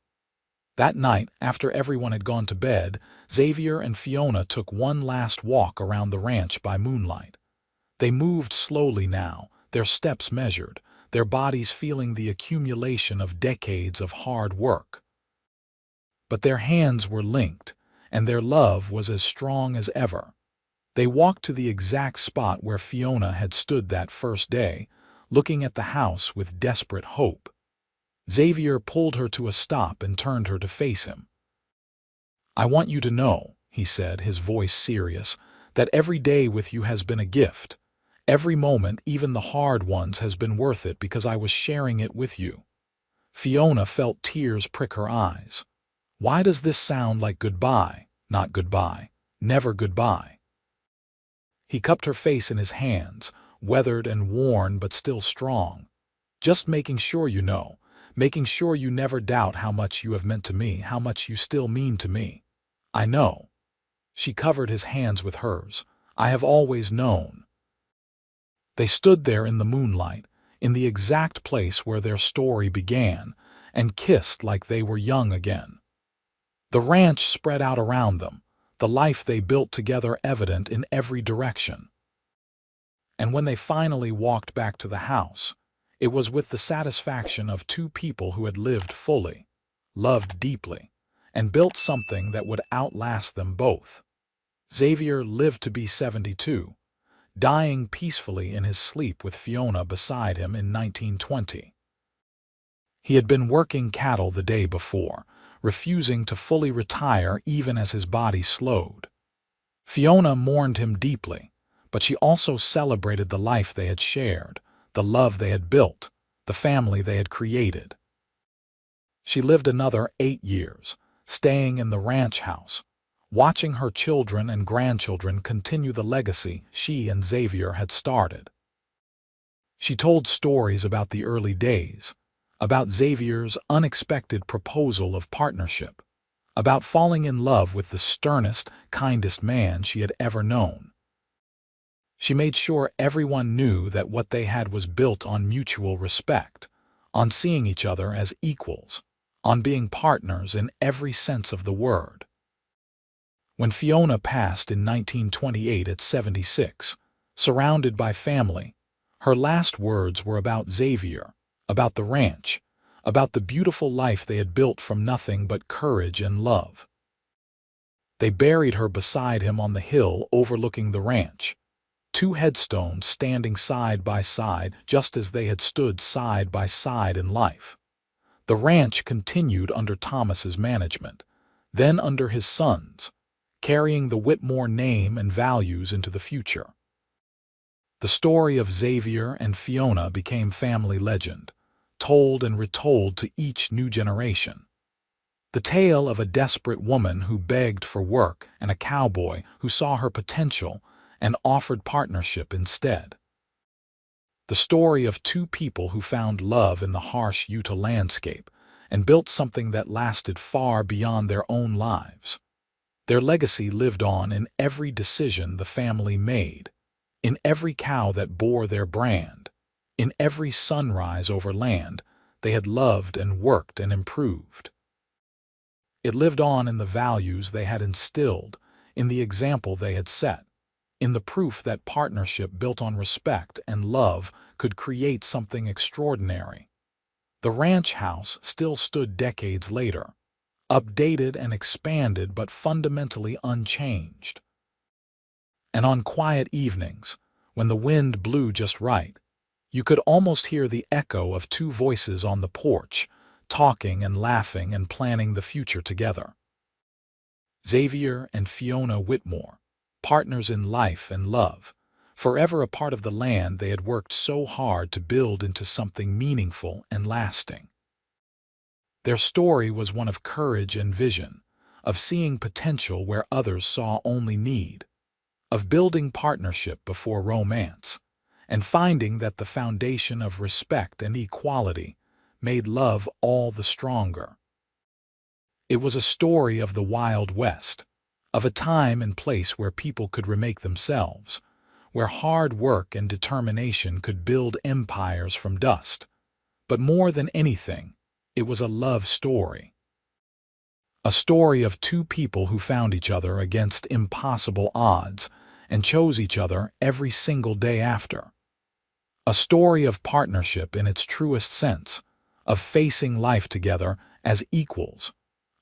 That night, after everyone had gone to bed, Xavier and Fiona took one last walk around the ranch by moonlight. They moved slowly now, their steps measured, their bodies feeling the accumulation of decades of hard work. But their hands were linked, and their love was as strong as ever. They walked to the exact spot where Fiona had stood that first day, looking at the house with desperate hope. Xavier pulled her to a stop and turned her to face him. "I want you to know," he said, his voice serious, "that every day with you has been a gift. Every moment, even the hard ones, has been worth it because I was sharing it with you." Fiona felt tears prick her eyes. "Why does this sound like goodbye? Not goodbye. Never goodbye." He cupped her face in his hands, weathered and worn but still strong. "Just making sure you know. Making sure you never doubt how much you have meant to me, how much you still mean to me. I know." She covered his hands with hers. "I have always known." They stood there in the moonlight, in the exact place where their story began, and kissed like they were young again. The ranch spread out around them, the life they built together evident in every direction. And when they finally walked back to the house, it was with the satisfaction of two people who had lived fully, loved deeply, and built something that would outlast them both. Xavier lived to be 72, dying peacefully in his sleep with Fiona beside him in 1920. He had been working cattle the day before, refusing to fully retire even as his body slowed. Fiona mourned him deeply, but she also celebrated the life they had shared, the love they had built, the family they had created. She lived another 8 years, staying in the ranch house, watching her children and grandchildren continue the legacy she and Xavier had started. She told stories about the early days, about Xavier's unexpected proposal of partnership, about falling in love with the sternest, kindest man she had ever known. She made sure everyone knew that what they had was built on mutual respect, on seeing each other as equals, on being partners in every sense of the word. When Fiona passed in 1928 at 76, surrounded by family, her last words were about Xavier, about the ranch, about the beautiful life they had built from nothing but courage and love. They buried her beside him on the hill overlooking the ranch, two headstones standing side by side just as they had stood side by side in life. The ranch continued under Thomas's management, then under his son's, carrying the Whitmore name and values into the future. The story of Xavier and Fiona became family legend, told and retold to each new generation. The tale of a desperate woman who begged for work and a cowboy who saw her potential and offered partnership instead. The story of two people who found love in the harsh Utah landscape and built something that lasted far beyond their own lives. Their legacy lived on in every decision the family made, in every cow that bore their brand, in every sunrise over land they had loved and worked and improved. It lived on in the values they had instilled, in the example they had set, in the proof that partnership built on respect and love could create something extraordinary. The ranch house still stood decades later, updated and expanded but fundamentally unchanged. And on quiet evenings, when the wind blew just right, you could almost hear the echo of two voices on the porch, talking and laughing and planning the future together. Xavier and Fiona Whitmore, partners in life and love, forever a part of the land they had worked so hard to build into something meaningful and lasting. Their story was one of courage and vision, of seeing potential where others saw only need, of building partnership before romance, and finding that the foundation of respect and equality made love all the stronger. It was a story of the Wild West, of a time and place where people could remake themselves, where hard work and determination could build empires from dust. But more than anything, it was a love story. A story of two people who found each other against impossible odds and chose each other every single day after. A story of partnership in its truest sense, of facing life together as equals,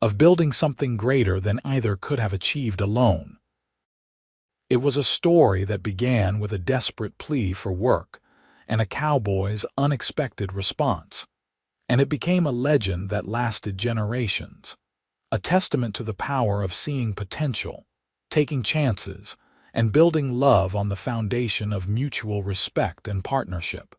of building something greater than either could have achieved alone. It was a story that began with a desperate plea for work and a cowboy's unexpected response, and it became a legend that lasted generations, a testament to the power of seeing potential, taking chances, and building love on the foundation of mutual respect and partnership.